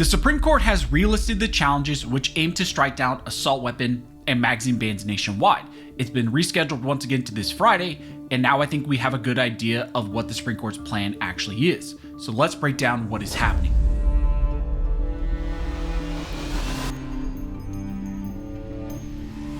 The Supreme Court has relisted the challenges which aim to strike down assault weapon and magazine bans nationwide. It's been rescheduled once again to this Friday, and now I think we have a good idea of what the Supreme Court's plan actually is. So let's break down what is happening.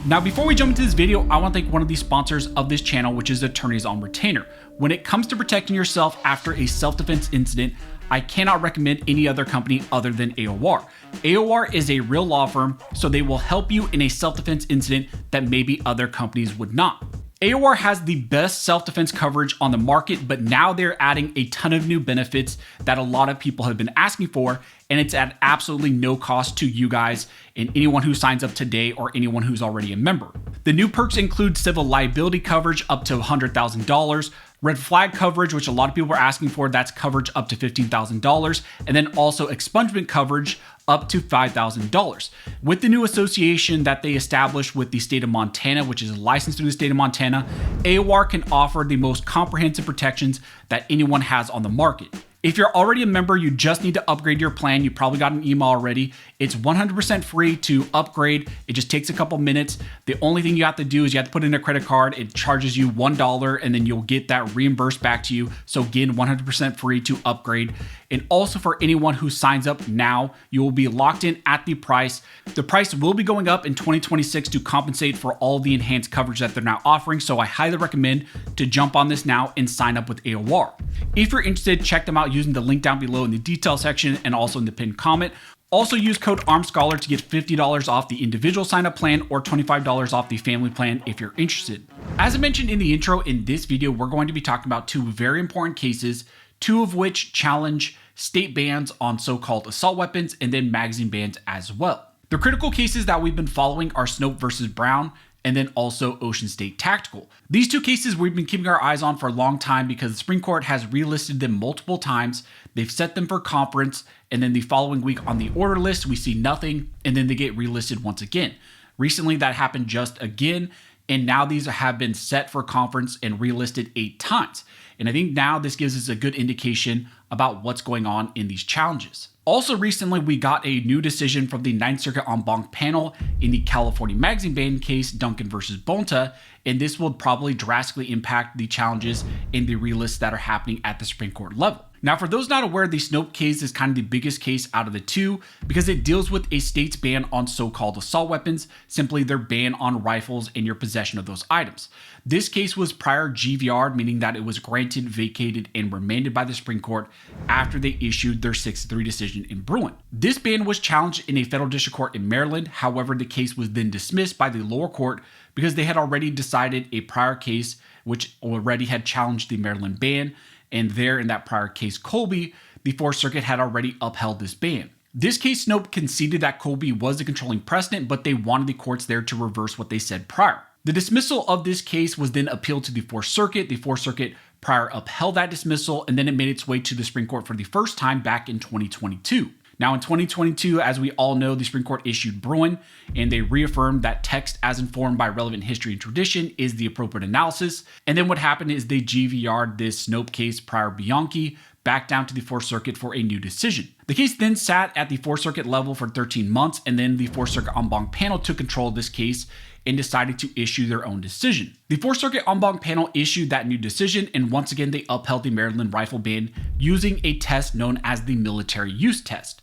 Now, before we jump into this video, I want to thank one of the sponsors of this channel, which is Attorneys on Retainer. When it comes to protecting yourself after a self-defense incident, I cannot recommend any other company other than AOR. AOR is a real law firm, so they will help you in a self-defense incident that maybe other companies would not. AOR has the best self-defense coverage on the market, but now they're adding a ton of new benefits that a lot of people have been asking for, and it's at absolutely no cost to you guys and anyone who signs up today or anyone who's already a member. The new perks include civil liability coverage up to $100,000, red flag coverage, which a lot of people are asking for, that's coverage up to $15,000, and then also expungement coverage up to $5,000. With the new association that they established with the state of Montana, which is licensed through the state of Montana, AOR can offer the most comprehensive protections that anyone has on the market. If you're already a member, you just need to upgrade your plan. You probably got an email already. It's 100% free to upgrade. It just takes a couple minutes. The only thing you have to do is you have to put in a credit card. It charges you $1 and then you'll get that reimbursed back to you. So again, 100% free to upgrade. And also for anyone who signs up now, you will be locked in at the price. The price will be going up in 2026 to compensate for all the enhanced coverage that they're now offering. So I highly recommend to jump on this now and sign up with AOR. If you're interested, check them out using the link down below in the detail section and also in the pinned comment. Also use code ARMEDSCHOLAR to get $50 off the individual sign-up plan or $25 off the family plan if you're interested. As I mentioned in the intro, in this video, we're going to be talking about two very important cases, two of which challenge state bans on so-called assault weapons and then magazine bans as well. The critical cases that we've been following are Snope versus Brown, and then also Ocean State Tactical. These two cases we've been keeping our eyes on for a long time because the Supreme Court has relisted them multiple times. They've set them for conference, and then the following week on the order list, we see nothing, and then they get relisted once again. Recently, that happened just again, and now these have been set for conference and relisted 8 times. And I think now this gives us a good indication about what's going on in these challenges. Also recently, we got a new decision from the 9th Circuit en banc panel in the California magazine ban case, Duncan versus Bonta, and this will probably drastically impact the challenges in the relists that are happening at the Supreme Court level. Now, for those not aware, the Snope case is kind of the biggest case out of the two because it deals with a state's ban on so-called assault weapons, simply their ban on rifles and your possession of those items. This case was prior GVR, meaning that it was granted, vacated, and remanded by the Supreme Court after they issued their 6-3 decision in Bruin. This ban was challenged in a federal district court in Maryland. However, the case was then dismissed by the lower court because they had already decided a prior case which already had challenged the Maryland ban. And there in that prior case, Colby, the 4th Circuit had already upheld this ban. This case, Snope conceded that Colby was the controlling precedent, but they wanted the courts there to reverse what they said prior. The dismissal of this case was then appealed to the 4th Circuit. The 4th Circuit prior upheld that dismissal, and then it made its way to the Supreme Court for the first time back in 2022. Now in 2022, as we all know, the Supreme Court issued Bruin, and they reaffirmed that text as informed by relevant history and tradition is the appropriate analysis. And then what happened is they GVR'd this Snope case prior Bianchi back down to the 4th Circuit for a new decision. The case then sat at the 4th Circuit level for 13 months, and then the 4th Circuit en banc panel took control of this case and decided to issue their own decision. The 4th Circuit en banc panel issued that new decision, and once again they upheld the Maryland rifle ban using a test known as the military use test.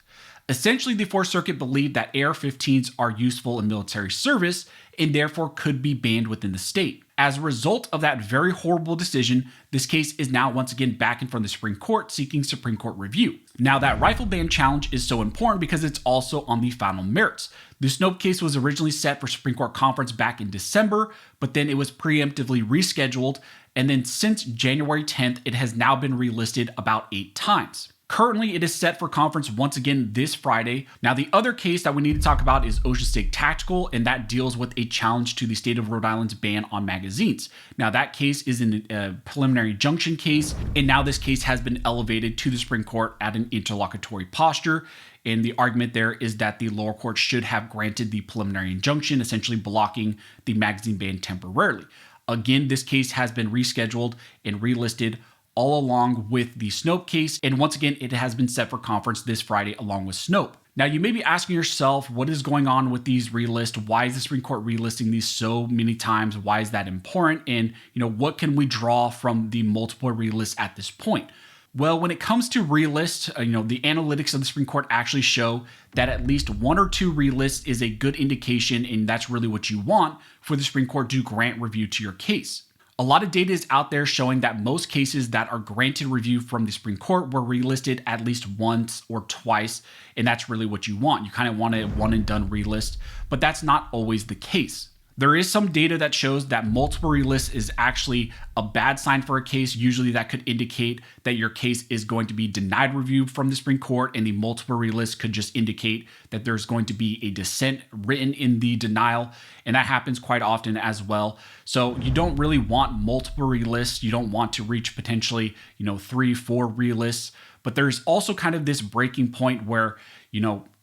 Essentially, the 4th Circuit believed that AR-15s are useful in military service and therefore could be banned within the state. As a result of that very horrible decision, this case is now once again back in front of the Supreme Court seeking Supreme Court review. Now, that rifle ban challenge is so important because it's also on the final merits. The Snope case was originally set for Supreme Court conference back in December, but then it was preemptively rescheduled, and then since January 10th, it has now been relisted about 8 times. Currently, it is set for conference once again this Friday. Now, the other case that we need to talk about is Ocean State Tactical, and that deals with a challenge to the state of Rhode Island's ban on magazines. Now, that case is in a preliminary injunction case, and now this case has been elevated to the Supreme Court at an interlocutory posture. And the argument there is that the lower court should have granted the preliminary injunction, essentially blocking the magazine ban temporarily. Again, this case has been rescheduled and relisted all along with the Snope case, and once again, it has been set for conference this Friday along with Snope. Now, you may be asking yourself, what is going on with these relists? Why is the Supreme Court relisting these so many times? Why is that important? And, what can we draw from the multiple relists at this point? Well, when it comes to relists, the analytics of the Supreme Court actually show that at least one or two relists is a good indication, and that's really what you want for the Supreme Court to grant review to your case. A lot of data is out there showing that most cases that are granted review from the Supreme Court were relisted at least once or twice, and that's really what you want. You kind of want a one and done relist, but that's not always the case. There is some data that shows that multiple relists is actually a bad sign for a case. Usually that could indicate that your case is going to be denied review from the Supreme Court, and the multiple relist could just indicate that there's going to be a dissent written in the denial, and that happens quite often as well. So you don't really want multiple relists. You don't want to reach potentially, 3-4 relists, but there's also kind of this breaking point where,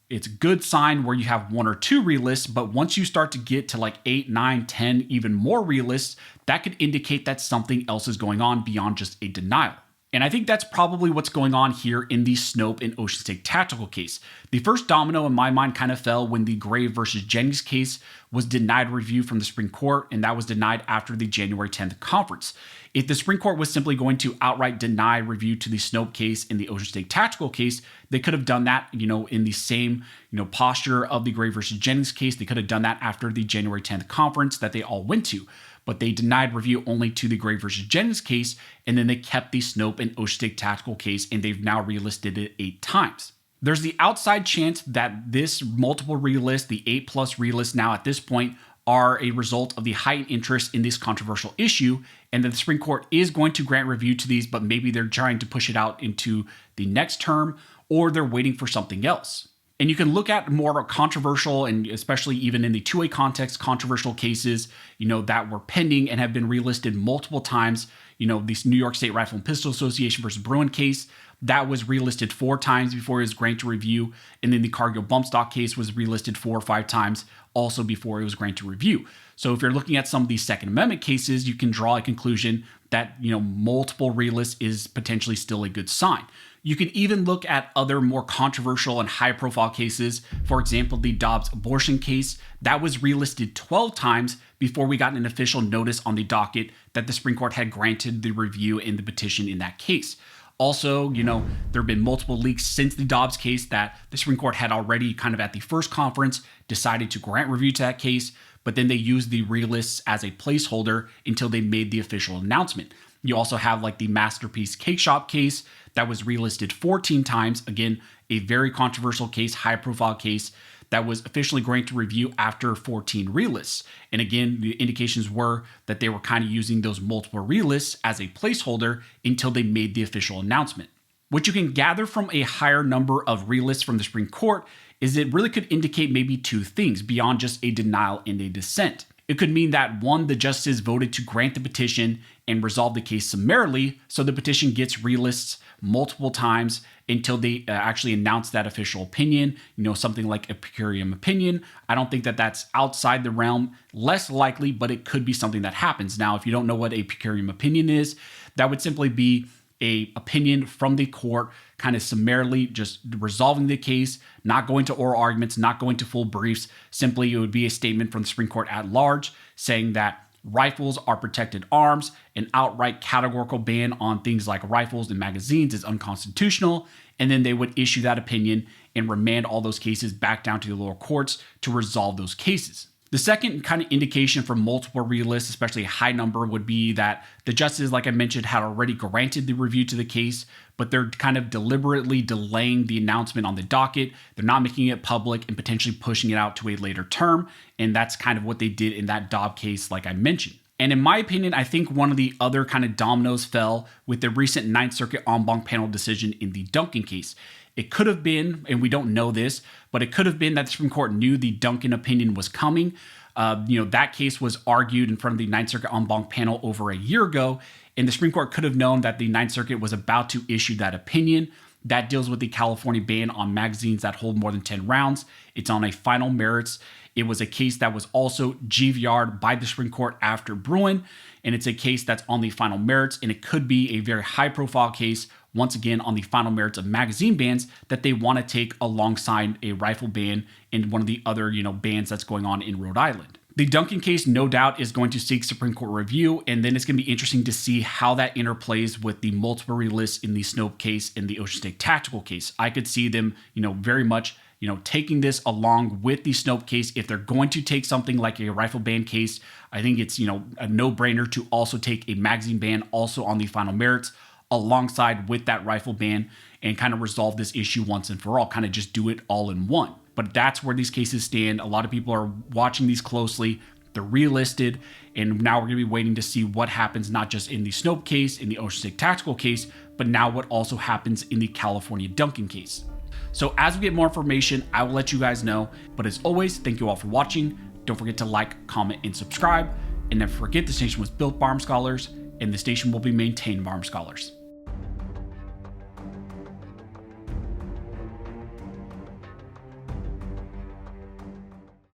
it's a good sign where you have one or two relists, but once you start to get to like 8, 9, 10, even more relists, that could indicate that something else is going on beyond just a denial. And I think that's probably what's going on here in the Snope and Ocean State tactical case. The first domino in my mind kind of fell when the Gray versus Jennings case was denied review from the Supreme Court, and that was denied after the January 10th conference. If the Supreme Court was simply going to outright deny review to the Snope case and the Ocean State tactical case, they could have done that, in the same, posture of the Gray versus Jennings case. They could have done that after the January 10th conference that they all went to. But they denied review only to the Gray versus Jennings case, and then they kept the Snope and Ocean State tactical case, and they've now relisted it 8 times. There's the outside chance that this multiple relist, the 8+ relist now at this point, are a result of the heightened interest in this controversial issue, and that the Supreme Court is going to grant review to these, but maybe they're trying to push it out into the next term, or they're waiting for something else. And you can look at more controversial, and especially even in the 2A context, controversial cases, that were pending and have been relisted multiple times. This New York State Rifle and Pistol Association versus Bruin case, that was relisted 4 times before it was granted review. And then the Cargill bump stock case was relisted 4 or 5 times also before it was granted review. So if you're looking at some of these Second Amendment cases, you can draw a conclusion that, multiple relists is potentially still a good sign. You can even look at other more controversial and high-profile cases. For example, the Dobbs abortion case, that was relisted 12 times before we got an official notice on the docket that the Supreme Court had granted the review in the petition in that case. Also, there have been multiple leaks since the Dobbs case that the Supreme Court had already kind of at the first conference decided to grant review to that case, but then they used the relists as a placeholder until they made the official announcement. You also have like the Masterpiece Cake Shop case that was relisted 14 times. Again, a very controversial case, high profile case that was officially granted review after 14 relists. And again, the indications were that they were kind of using those multiple relists as a placeholder until they made the official announcement. What you can gather from a higher number of relists from the Supreme Court is it really could indicate maybe 2 things beyond just a denial and a dissent. It could mean that 1, the justices voted to grant the petition and resolve the case summarily, so the petition gets relists multiple times until they actually announce that official opinion, something like a per curiam opinion. I don't think that that's outside the realm, less likely, but it could be something that happens. Now, if you don't know what a per curiam opinion is, that would simply be a opinion from the court kind of summarily just resolving the case, not going to oral arguments, not going to full briefs. Simply, it would be a statement from the Supreme Court at large saying that rifles are protected arms, an outright categorical ban on things like rifles and magazines is unconstitutional, and then they would issue that opinion and remand all those cases back down to the lower courts to resolve those cases. The second kind of indication for multiple relists, especially a high number, would be that the justices, like I mentioned, had already granted the review to the case, but they're kind of deliberately delaying the announcement on the docket. They're not making it public and potentially pushing it out to a later term, and that's kind of what they did in that Dobbs case, like I mentioned. And in my opinion, I think one of the other kind of dominoes fell with the recent 9th Circuit en banc panel decision in the Duncan case. It could have been, and we don't know this, but it could have been that the Supreme Court knew the Duncan opinion was coming. That case was argued in front of the 9th Circuit en banc panel over a year ago, and the Supreme Court could have known that the 9th Circuit was about to issue that opinion. That deals with the California ban on magazines that hold more than 10 rounds. It's on a final merits. It was a case that was also GVR'd by the Supreme Court after Bruin, and it's a case that's on the final merits, and it could be a very high-profile case, once again on the final merits of magazine bans that they want to take alongside a rifle ban and one of the other, bans that's going on in Rhode Island. The Duncan case, no doubt, is going to seek Supreme Court review, and then it's going to be interesting to see how that interplays with the multiple relists in the Snope case and the Ocean State Tactical case. I could see them, very much, taking this along with the Snope case. If they're going to take something like a rifle ban case, I think it's, a no-brainer to also take a magazine ban also on the final merits alongside with that rifle ban and kind of resolve this issue once and for all, kind of just do it all in one. But that's where these cases stand. A lot of people are watching these closely. They're relisted, and now we're going to be waiting to see what happens, not just in the Snope case, in the Ocean State Tactical case, but now what also happens in the California Duncan case. So as we get more information, I will let you guys know. But as always, thank you all for watching. Don't forget to like, comment, and subscribe. And never forget, this nation was built by Armed Scholars, and this nation will be maintained by Armed Scholars.